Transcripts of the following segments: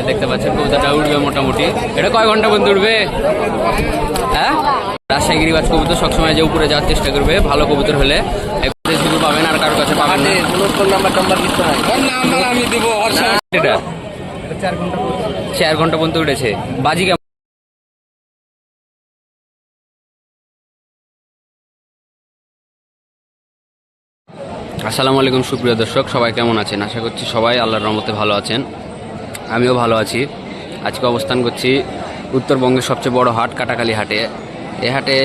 দেখতে পাচ্ছেন কবুতরটা উঠবে মোটামুটি। এটা কয় ঘন্টা পর্যন্ত উঠবে? হ্যাঁ, রাজশাহী গিরিবাজ কবুতর সবসময় যে উপরে যাওয়ার চেষ্টা করবে, ভালো কবুতর হলে শুধু পাবেন, আর কারোর কাছে পাবেন না। এটা 4 ঘন্টা পর্যন্ত উঠেছে। বাজি কেমন? আসসালামু আলাইকুম সুপ্রিয় দর্শক, সবাই কেমন আছেন? আশা করছি সবাই আল্লাহর রহমতে ভালো আছেন। আমিও ভালো আছি। আজকে অবস্থান করছি উত্তরবঙ্গের সবচেয়ে বড় হাট কাটাখালী হাটে। এই হাটে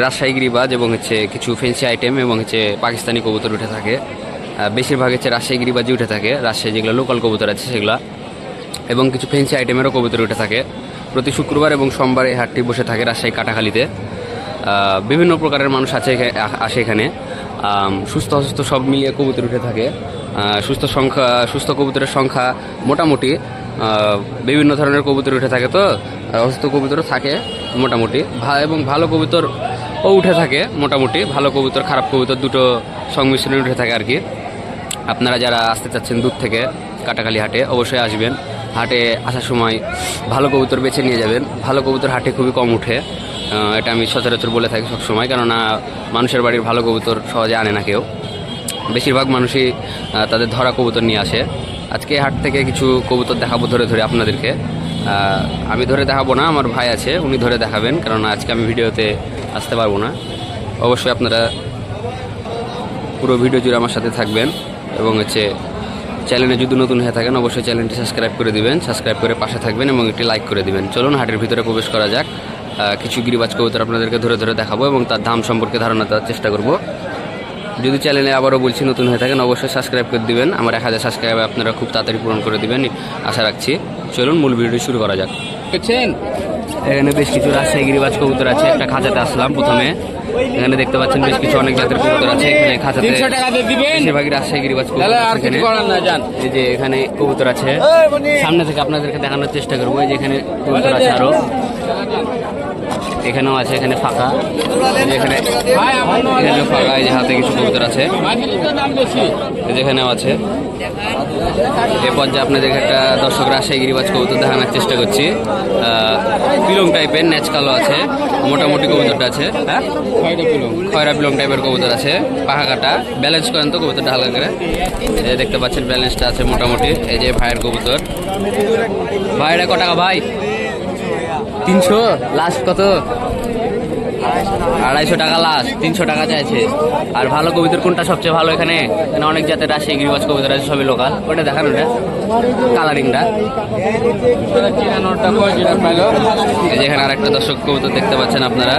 রাজশাহী গিরিবাজ এবং কিছু ফেন্সি আইটেম এবং পাকিস্তানি কবুতর উঠে থাকে। বেশিরভাগ রাজশাহী গিরিবাজই উঠে থাকে, রাজশাহী যেগুলো লোকাল কবুতর আছে সেগুলো, এবং কিছু ফেন্সি আইটেমেরও কবুতর উঠে থাকে। প্রতি শুক্রবার এবং সোমবার এই হাটটি বসে থাকে রাজশাহী কাটাখালীতে। বিভিন্ন প্রকারের মানুষ আসে এখানে। সুস্থ অসুস্থ সব মিলিয়ে কবুতর উঠে থাকে। সুস্থ কবুতরের সংখ্যা মোটামুটি, বিভিন্ন ধরনের কবুতর উঠে থাকে, তো অসুস্থ কবুতরও থাকে মোটামুটি, এবং ভালো কবুতরও উঠে থাকে মোটামুটি। ভালো কবুতর খারাপ কবুতর দুটো সংমিশ্রণে উঠে থাকে আর কি। আপনারা যারা আসতে চাচ্ছেন দূর থেকে কাটাখালী হাটে, অবশ্যই আসবেন। হাটে আসার সময় ভালো কবুতর বেছে নিয়ে যাবেন। ভালো কবুতর হাটে খুবই কম উঠে, এটা আমি সচরাচর বলে থাকি সবসময়, কেননা মানুষের বাড়ির ভালো কবুতর সহজে আনে না কেউ। বেশিরভাগ মানুষই তাদের ধরা কবুতর নিয়ে আসে। আজকে হাট থেকে কিছু কবুতর দেখাবো ধরে ধরে আপনাদেরকে। আমি ধরে দেখাবো না, আমার ভাই আছে, উনি ধরে দেখাবেন, কারণ আজকে আমি ভিডিওতে আসতে পারবো না। অবশ্যই আপনারা পুরো ভিডিও জুড়ে আমার সাথে থাকবেন, এবং চ্যানেলে যদি নতুন হয়ে থাকেন অবশ্যই চ্যানেলটি সাবস্ক্রাইব করে দিবেন, সাবস্ক্রাইব করে পাশে থাকবেন এবং একটি লাইক করে দিবেন। চলুন হাটের ভিতরে প্রবেশ করা যাক। কিছু গিরিবাজ কবুতর আপনাদেরকে ধরে ধরে দেখাবো এবং তার দাম সম্পর্কে ধারণা দেওয়ার চেষ্টা করব। যদি চ্যানেলে আবারও বলছি নতুন হয়ে থাকেন অবশ্যই সাবস্ক্রাইব করে দিবেন। আমার 1000 সাবস্ক্রাইব আপনারা খুব তাড়াতাড়ি পূরণ করে দিবেন আশা রাখছি। চলুন মূল ভিডিওটি শুরু করা যাক। এখানে বেশ কিছু রাজশাহী গিরিবাজ কবুতর আছে। একটা খাঁচাতে আসলাম প্রথমে, এখানে দেখতে পাচ্ছেন বেশ কিছু অনেক জাতের কবুতর আছে। এখানে খাঁচাতে বেশিরভাগই রাজশাহী গিরিবাজ কবুতর। এই যে এখানে কবুতর আছে, সামনে থেকে আপনাদেরকে দেখানোর চেষ্টা করবো। এই যে এখানে কবুতর আছে আরো, এখানেও আছে, এখানে ফাঁকা, এখানে ফাঁকা। এই যে হাতে কিছু কবুতর আছে, যেখানেও আছে। এরপর যে আপনাদেরকে একটা দর্শক রাজশাহী গিরিবাজ কবুতর দেখানোর চেষ্টা করছি। পিলং টাইপের, ন্যাচ কালো আছে, মোটামুটি কবুতরটা আছে। হ্যাঁ, খয়রা পিলং টাইপের কবুতর আছে, পাখা কাটা। ব্যালেন্স করেন তো কবুতরটা হালকা করে, এই দেখতে পাচ্ছেন ব্যালেন্সটা আছে মোটামুটি। এই যে ভাইয়ের কবুতর। ভাই এটা ক টাকা ভাই? 300 লাস্ট কত? 250 টাকা লাস্ট, 300 টাকা চাইছে। আর ভালো কবুতর কোনটা সবচেয়ে ভালো? এখানে অনেক জাতের রাজশাহী গিরিবাজ কবুতর আছে, সবই লোকাল। ওটা দেখানো, ওটা কালারিংটা। এখানে আর একটা দর্শক কবুতর দেখতে পাচ্ছেন আপনারা,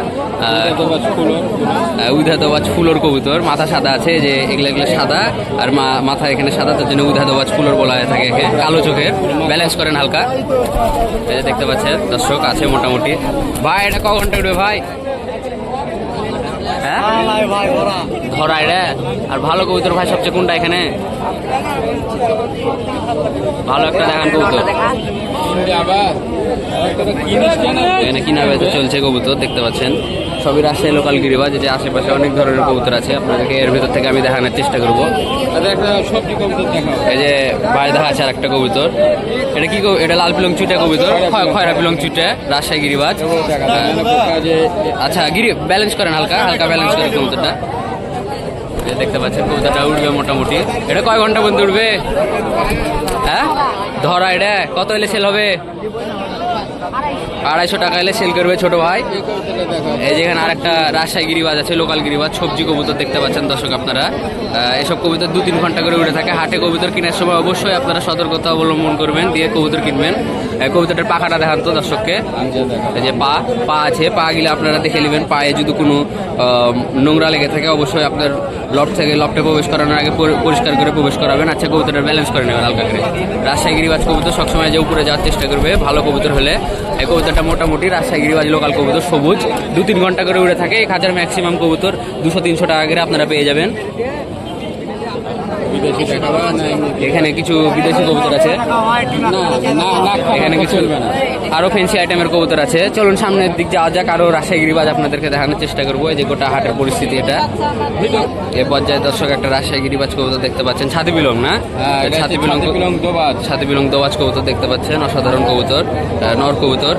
উইধাদবাজ ফুলোর কবুতর। মাথা সাদা আছে, যে এগুলো সাদা, আর মাথা এখানে সাদা, তার জন্য উইধাদবাজ ফুলোর বলা হয়ে থাকে। কালো চোখের, ব্যালেন্স করেন হালকা। এই যে দেখতে পাচ্ছেন দর্শক, আছে মোটামুটি। ভাই এটা ক ঘন্টা উঠবে ভাই? হ্যাঁ, ধরা এটা। আর ভালো কবুতর ভাই সবচেয়ে কোনটা এখানে? ভালো একটা দেখান কবুতর। এখানে কিনা বেচা চলছে কবুতর, দেখতে পাচ্ছেন সবই রাজশাহী লোকাল গিরিবাজ। যে আশেপাশে অনেক ধরনের কবুতর আছে, আপনাদেরকে এর ভেতর থেকে আমি দেখানোর চেষ্টা করবো। এই যে বাইরে দেখা আছে আর একটা কবুতর। এটা কি? এটা লাল পিলং চুটে কবুতর, খয়রা পিলং চুটে, রাজশাহী গিরিবাজ। আচ্ছা, ব্যালেন্স করেন হালকা হালকা, ব্যালেন্স করেন কবুতরটা। দেখতে পাচ্ছেন কবুতরটা উঠবে মোটামুটি। এটা কয় ঘন্টা পর্যন্ত উঠবে? হ্যাঁ, ধরা এটা কত এলে সেল হবে? 250 টাকা এলে সেল করবে ছোট ভাই। এই যেখানে আর একটা রাজশাহী গিরিবাজ আছে, লোকাল গিরিবাজ, সবজি কবুতর দেখতে পাচ্ছেন দর্শক আপনারা। এসব কবুতর 2-3 ঘন্টা করে উঠে থাকে। হাটে কবুতর কেনার সময় অবশ্যই আপনারা সতর্কতা অবলম্বন করবেন, দিয়ে কবুতর কিনবেন। কবুতরটার পাখাটা দেখান তো দর্শককে। এই যে পা আছে, পা গিলে আপনারা দেখে নেবেন। পায়ে যদি কোনো নোংরা লেগে থাকে অবশ্যই আপনার লফটে প্রবেশ করানোর আগে পরিষ্কার করে প্রবেশ করাবেন। আচ্ছা, কবুতরটা ব্যালেন্স করে নেবেন হালকা করে। রাজশাহী গিরিবাজ কবুতর সবসময় যে উপরে যাওয়ার চেষ্টা করবে ভালো কবুতর হলে। এই কবুতরটা মোটামুটি রাজশাহী গিরিবাজ লোকাল কবুতর, সবুজ, 2-3 ঘন্টা করে উড়ে থাকে। 1000 ম্যাক্সিমাম কবুতর 200-300 টাকা করে আপনারা পেয়ে যাবেন। বিদেশি দেখাবো না এখানে কিছু বিদেশি কবুতর আছে, এখানে কিছু আরো ফ্যান্সি আইটেমের কবুতর আছে। চলুন সামনের দিক যাওয়া যাক, আরো রাজশাহী গিরিবাজ আপনাদেরকে দেখানোর চেষ্টা করবো। এই যে গোটা হাটের পরিস্থিতি এটা। এ পর্যায়ে দর্শক একটা রাজশাহী গিরিবাজ কবুতর দেখতে পাচ্ছেন, ছাতি বিলং না, ছাতি বিলং দোবাজ কবুতর দেখতে পাচ্ছেন, অসাধারণ কবুতর, নর কবুতর।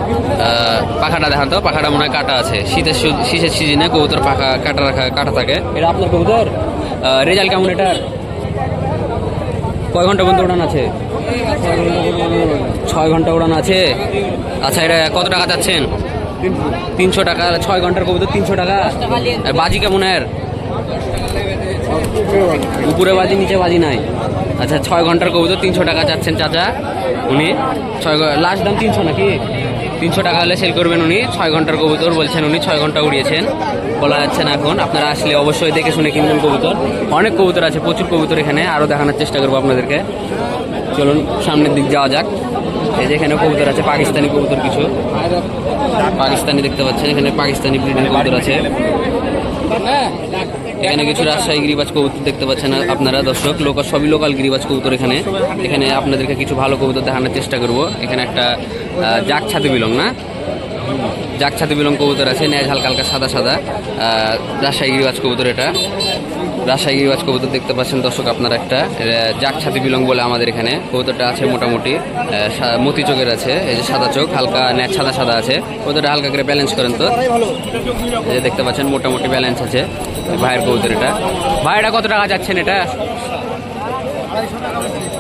পাখাটা দেখান তো, পাখাটা মনে হয় কাটা আছে, শীতের সিজনে কবুতর পাখা কাটা থাকে। এটা আপনার কবুতর, রেজাল্ট কেমন এটার? কয় ঘন্টা পর্যন্ত উড়ান আছে? 6 ঘন্টা উড়ান আছে। আচ্ছা, এটা কত টাকা চাচ্ছেন? 300 টাকা। 6 ঘন্টার কবুতর 300 টাকা। আর বাজি কেমন এর? উপরে বাজি নিচে বাজি নাই। আচ্ছা, 6 ঘন্টার কবুতর 300 টাকা চাচ্ছেন চাচা উনি। লাস্ট দাম 300 নাকি? 300 টাকা হলে সেল করবেন উনি। 6 ঘন্টার কবুতর বলছেন উনি, 6 ঘন্টা উড়িয়েছেন, বলা যাচ্ছে না এখন। আপনারা আসলে অবশ্যই দেখে শুনে কিনবেন কবুতর। অনেক কবুতর আছে, প্রচুর কবুতর এখানে, আরও দেখানোর চেষ্টা করবো আপনাদেরকে। চলুন সামনের দিক যাওয়া যাক। এই যে এখানে কবুতর আছে, পাকিস্তানি কবুতর কিছু, পাকিস্তানি দেখতে পাচ্ছেন, এখানে পাকিস্তানি ব্রিডের কবুতর আছে। এখানে কিছু রাজশাহী গিরিবাজ কবুতর দেখতে পাচ্ছেন আপনারা দর্শক, সবই লোকাল গিরিবাজ কবুতর। এখানে এখানে আপনাদেরকে কিছু ভালো কবুতর দেখানোর চেষ্টা করব। এখানে একটা জাক ছাতি বিলং না, জাক ছাতি বিলং কবুতর আছে, ন্যাজ হালকা হালকা সাদা সাদা, রাজশাহী গিরিবাজ কবুতর। এটা রাজশাহী গিরিবাজ কবুতর দেখতে পাচ্ছেন দর্শক আপনারা, একটা জাক ছাতি বিলং বলে আমাদের এখানে কবুতরটা আছে। মোটামুটি মতি চোখের আছে, এই যে সাদা চোখ, হালকা ন্যাজ সাদা সাদা আছে। কবুতরটা হালকা করে ব্যালেন্স করেন তো, এই যে দেখতে পাচ্ছেন মোটামুটি ব্যালেন্স আছে ভাইয়ের কবুতর। এটা ভাই, এটা কত টাকা চাচ্ছেন? এটা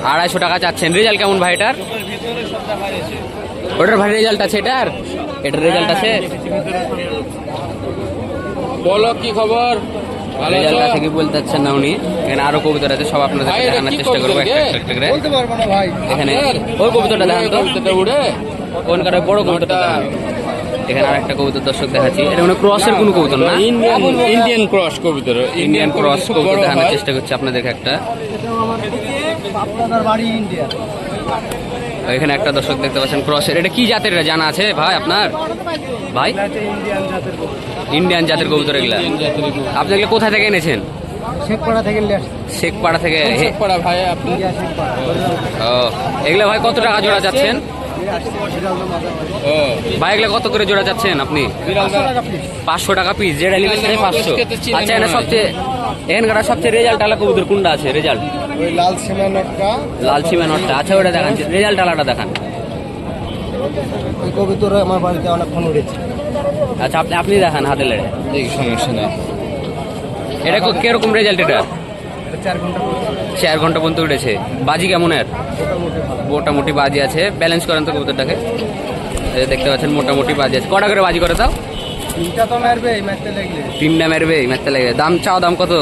250 টাকা চাচ্ছেন। রেজাল্ট কেমন ভাই এটার? ওটার ভাই রেজাল্ট আছে, এটার রেজাল্ট আছে। বলো কি খবর? রেজাল্ট আছে কি বলতে চাচ্ছেন না উনি। এখানে আরো কবুতর আছে, সব আপনাদের দেখানোর চেষ্টা করবো একটা করে। এখানে ওই কবুতরটা দেখান তো, উড়ে কোনকার বড় কবুতরটা দেখান। এখানে আর একটা কবুতর দর্শক দেখাচ্ছি, এটা মানে ক্রসের কোনো কবুতর না, ইন্ডিয়ান ক্রস কবুতর, ইন্ডিয়ান ক্রস কবুতর দেখানোর চেষ্টা করছি আপনাদেরকে একটা। এখানে একটা দর্শক দেখতে পাচ্ছেন ক্রসের, এটা কি জাতের এটা জানা আছে ভাই আপনার? ভাই, ইন্ডিয়ান জাতের কবুতর এগুলা। আপনি এগুলো কোথা থেকে এনেছেন? শেখপাড়া থেকে। শেখপাড়া থেকে। শেখপাড়া ভাই আপনি? ও, এগুলা ভাই কত টাকা জোড়া যাচ্ছেন ভাই? এগুলা কত করে জোড়া যাচ্ছেন আপনি? 500 টাকা পিস, যেটা নেবেন 500। আচ্ছা, এখানে সবচেয়ে এখানকার সবচেয়ে রেজাল্ট আলা কবুতর কোনটা আছে? রেজাল্ট লাল সীমানটটা। লাল সীমানটটা, আচ্ছা ওটা দেখান, রেজাল্ট আলাটা দেখান। ওই কবুতর আমার বাড়িতে অনেকক্ষণ উড়েছে। আচ্ছা, আপনি দেখান হাতে লেড়ে। এই সমস্যা নেই। এটা কিরকম রেজাল্ট? এটা 4 ঘন্টা। 4 ঘন্টা পর্যন্ত উঠেছে। বাজি কেমন এর? মোটামুটি বাজি আছে। ব্যালেন্স করেন তো কবুতরটাকে, দেখতে পাচ্ছেন মোটামুটি বাজি আছে। কটা করে বাজি করে তাও? 3টা তো মারবে এই ম্যাচটা লাগলে। 3টা মারবে এই ম্যাচটা লাগবে। দাম দাম কত?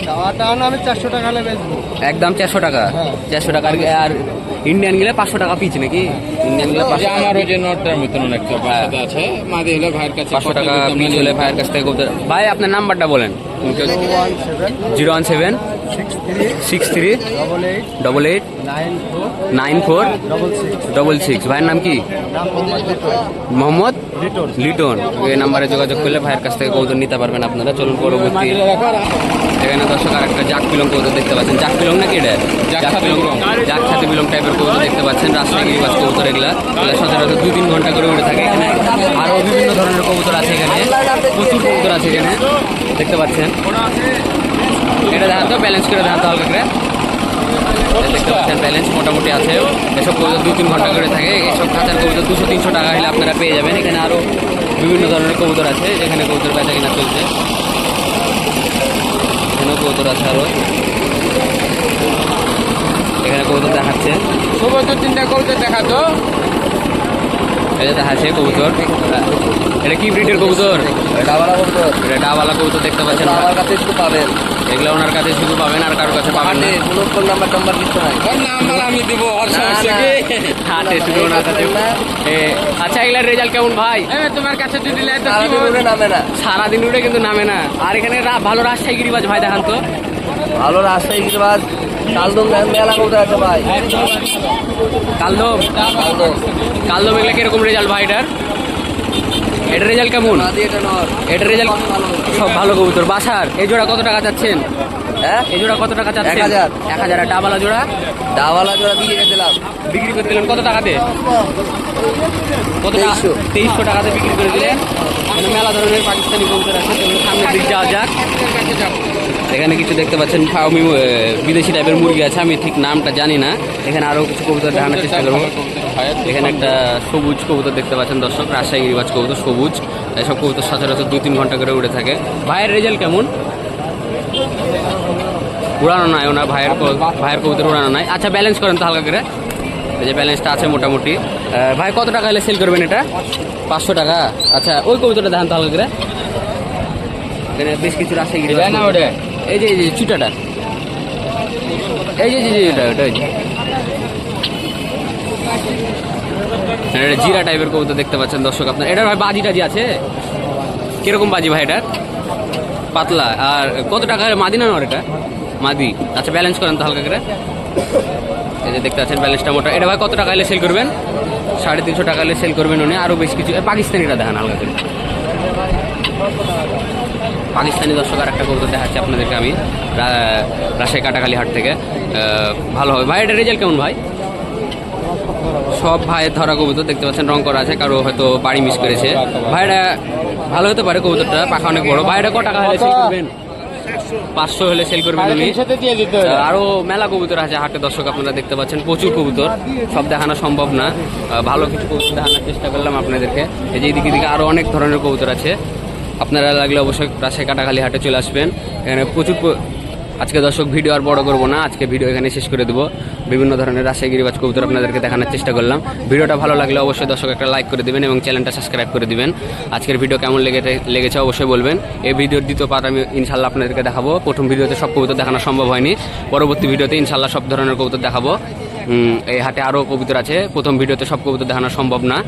দাওয়াটা আমি 400 টাকা হলে বেচবো। একদম 400 টাকা। 400 টাকা। আর ইন্ডিয়ান গেলে 500 টাকা পিচ নাকি? ইন্ডিয়ান গেলে 500 টাকা। আমারও যে নটটার মতন একটা বাচ্চা আছে, মাদি হলে ভাইয়ের কাছে 500 টাকা পিচ হলে ভাইয়ের কাছ থেকে কবুতর। ভাই, আপনার নাম্বারটা বলেন। 017 63 88 94 66। ভাইয়ের নাম কি? মোহাম্মদ লিটন। এই নাম্বারে যোগাযোগ করলে ভাইয়ের কাছ থেকে কবুতর নিতে পারবেন আপনারা। চলুন পরবর্তী। এখানে দর্শক আর একটা জাক পিলং কবুতর দেখতে পাচ্ছেন। জাক পিলং নাকি এটা? জাক ছাতি বিলং টাইপের কবুতর দেখতে পাচ্ছেন। রাজশাহী গিরিবাজ কবুতর এগুলা সচরাচর 2-3 ঘন্টা করে উঠে থাকে। এখানে আরও বিভিন্ন ধরনের কবুতর আছে, এখানে প্রচুর কবুতর আছে এখানে দেখতে পাচ্ছেন। এটা দেখান তো, ব্যালেন্স করে দেখান তো হালকা করে। দেখতে পাচ্ছেন ব্যালেন্স মোটামুটি আছে। এসব কবুতর 2-3 ঘন্টা করে থাকে। এইসব খাঁচার কবুতর 200-300 টাকা হলে আপনারা পেয়ে যাবেন। এখানে আরও বিভিন্ন ধরনের কবুতর আছে, যেখানে কবুতর বেচা কিনা চলছে। এখানেও কবুতর আছে আরও, এখানে কবুতর দেখাচ্ছে। কবুতর 3টা কবুতর দেখাতো। এটা দেখাচ্ছে কবুতর। এটা কি ব্রিডের কবুতর? ডাবালা কবুতর। এটা ডাবালা কবুতর দেখতে পাচ্ছেন। আমার কাছে শুধু পাবেন, এগুলো ওনার কাছে শুধু পাবেন, আর কারোর কাছে পাবেন না। কোনো ফোন নাম্বার কিছু নাই। নাম্বার আমি দিব, হাতে শুধু ওনার কাছে। আচ্ছা, এগুলার রেজাল্ট কেমন ভাই? তোমার কাছে যদি নামে না, সারাদিন উঠে কিন্তু নামে না। আর এখানে ভালো রাজশাহী গিরিবাজ ভাই দেখান তো। ভালো রাজশাহী গিরিবাজ কালদম মেলা কবুতর আছে ভাই। কালদম এগুলো কিরকম রেজাল্ট ভাই এটার? এটার রেজাল্ট কেমন? এটার রেজাল্ট সব ভালো কবুতর। বাসার এই জোড়া কত টাকা চাচ্ছেন? হ্যাঁ এই জোড়া কত টাকা চাচ্ছেন? 1000 1000। আর ডাবালা জোড়া ডাওয়ালা জোড়া বিক্রি করে দিলাম বিক্রি করে দিলেন কত টাকাতে? কত টাকা? 2300 2300 টাকাতে বিক্রি করে দিলেন। এখানে মেলা ধরনের পাকিস্তানি কবুতর আছে, তো সামনে দিক যাওয়া যাক। এখানে কিছু দেখতে পাচ্ছেন ফার্মি বিদেশি টাইপের মুরগি আছে, আমি ঠিক নামটা জানি না। এখানে আরও কিছু কবুতর দেখানোর চেষ্টা করবো। এখানে একটা সবুজ কবুতর দেখতে পাচ্ছেন দর্শক, রাজশাহী গিরিবাজ কবুতর সবুজ। এসব কবুতর সচরাচর 2-3 ঘন্টা করে উড়ে থাকে। ভাইয়ের রেজাল্ট কেমন? উড়ানো নাই ওনার ভাইয়ের কবুতর উড়ানো নাই। আচ্ছা ব্যালেন্স করেন তো হালকা করে। এই যে ব্যালেন্সটা আছে মোটামুটি। ভাই কত টাকা হলে সেল করবেন এটা? 500 টাকা। আচ্ছা ওই কবুতরটা দেখান তো হালকা করে। এখানে বেশ কিছু রাজশাহী গিরিবাজ না ওটা এই যে চুটাটা, এই যে এটা ওই যে এটা জিরা টাইপের কবুতর দেখতে পাচ্ছেন দর্শক আপনার। এটার ভাই বাজি টাজি আছে? কিরকম বাজি ভাই এটার? পাতলা। আর কত টাকা মাদি না নর এটা? মাদি। আচ্ছা ব্যালেন্স করেন তো হালকা করে। এই যে দেখতে পাচ্ছেন ব্যালেন্সটা মোটা। এটা ভাই কত টাকা হলে সেল করবেন? 350 টাকা হলে সেল করবেন উনি। আরও বেশ কিছু পাকিস্তানিটা দেখান হালকা করে। পাকিস্তানি দর্শক আর একটা কবুতর দেখাচ্ছি আপনাদেরকে আমি রাজশাহী কাটাখালী হাট থেকে। ভালো হবে ভাই। এটা রেজাল্ট কেমন ভাই? সব ভাইয়ের ধরা কবুতর দেখতে পাচ্ছেন, রং করা আছে, কারো হয়তো বাড়ি মিস করেছে। ভাইটা ভালো হতে পারে কবুতরটা, পাখা অনেক বড়। ভাইটা কত টাকা হলে সেল করবেন? 500 হলে সেল করবেন উনি। আরো মেলা কবুতর আছে হাটে দর্শক, আপনারা দেখতে পাচ্ছেন প্রচুর কবুতর, সব দেখানো সম্ভব না। ভালো কিছু কবুতর দেখানোর চেষ্টা করলাম আপনাদেরকে। এই যে এদিকে আরো অনেক ধরনের কবুতর আছে, আপনারা লাগলে অবশ্যই রাজশাহী কাটাখালী হাটে চলে আসবেন। এখানে প্রচুর আজকে দর্শক ভিডিও আর বড় করবো না, আজকে ভিডিও এখানে শেষ করে দেবো। বিভিন্ন ধরনের রাজশাহী গিরিবাজ কবুতর আপনাদেরকে দেখানোর চেষ্টা করলাম। ভিডিওটা ভালো লাগলে অবশ্যই দর্শক একটা লাইক করে দিবেন এবং চ্যানেলটা সাবস্ক্রাইব করে দিবেন। আজকের ভিডিও কেমন লেগেছে অবশ্যই বলবেন। এই ভিডিওর দ্বিতীয় পার্ট আমি ইনশাল্লাহ আপনাদেরকে দেখাবো। প্রথম ভিডিওতে সব কবুতর দেখানো সম্ভব হয়নি, পরবর্তী ভিডিওতে ইনশাল্লাহ সব ধরনের কবুতর দেখাবো। এই হাটে আরও কবুতর আছে, প্রথম ভিডিওতে সব কবুতর দেখানো সম্ভব না,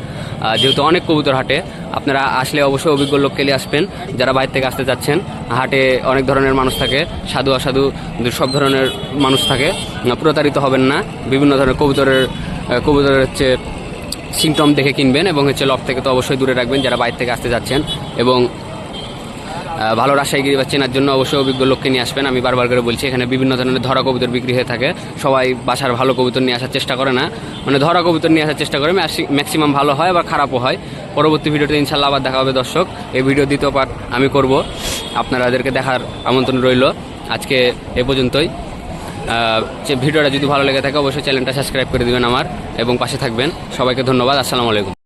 যেহেতু অনেক কবুতর হাটে। আপনারা আসলে অবশ্যই অভিজ্ঞ লোককে নিয়ে আসবেন, যারা বাইরে থেকে আসতে যাচ্ছেন। হাটে অনেক ধরনের মানুষ থাকে, সাধু অসাধু সব ধরনের মানুষ থাকে, প্রতারিত হবেন না। বিভিন্ন ধরনের কবুতরের হচ্ছে সিমটম দেখে কিনবেন এবং হচ্ছে লক থেকে তো অবশ্যই দূরে রাখবেন যারা বাইরে থেকে আসতে যাচ্ছেন। এবং ভালো রাজশাহী গিরিবাজ চেনার জন্য অবশ্যই অভিজ্ঞ লোককে নিয়ে আসবেন। আমি বারবার করে বলছি, এখানে বিভিন্ন ধরনের ধরা কবুতর বিক্রি হয়ে থাকে। সবাই বাসার ভালো কবুতর নিয়ে আসার চেষ্টা করে না, মানে ধরা কবুতর নিয়ে আসার চেষ্টা করে। ম্যাক্সিমাম ভালো হয়, আবার খারাপও হয়। পরবর্তী ভিডিওতে ইনশাল্লাহ আবার দেখা হবে দর্শক। এই ভিডিও দ্বিতীয় পার্ট আমি করব, আপনাদেরকে দেখার আমন্ত্রণ রইল। আজকে এ পর্যন্তই। ভিডিওটা যদি ভালো লেগে থাকে অবশ্যই চ্যানেলটা সাবস্ক্রাইব করে দিবেন আমার, এবং পাশে থাকবেন। সবাইকে ধন্যবাদ। আসসালামু আলাইকুম।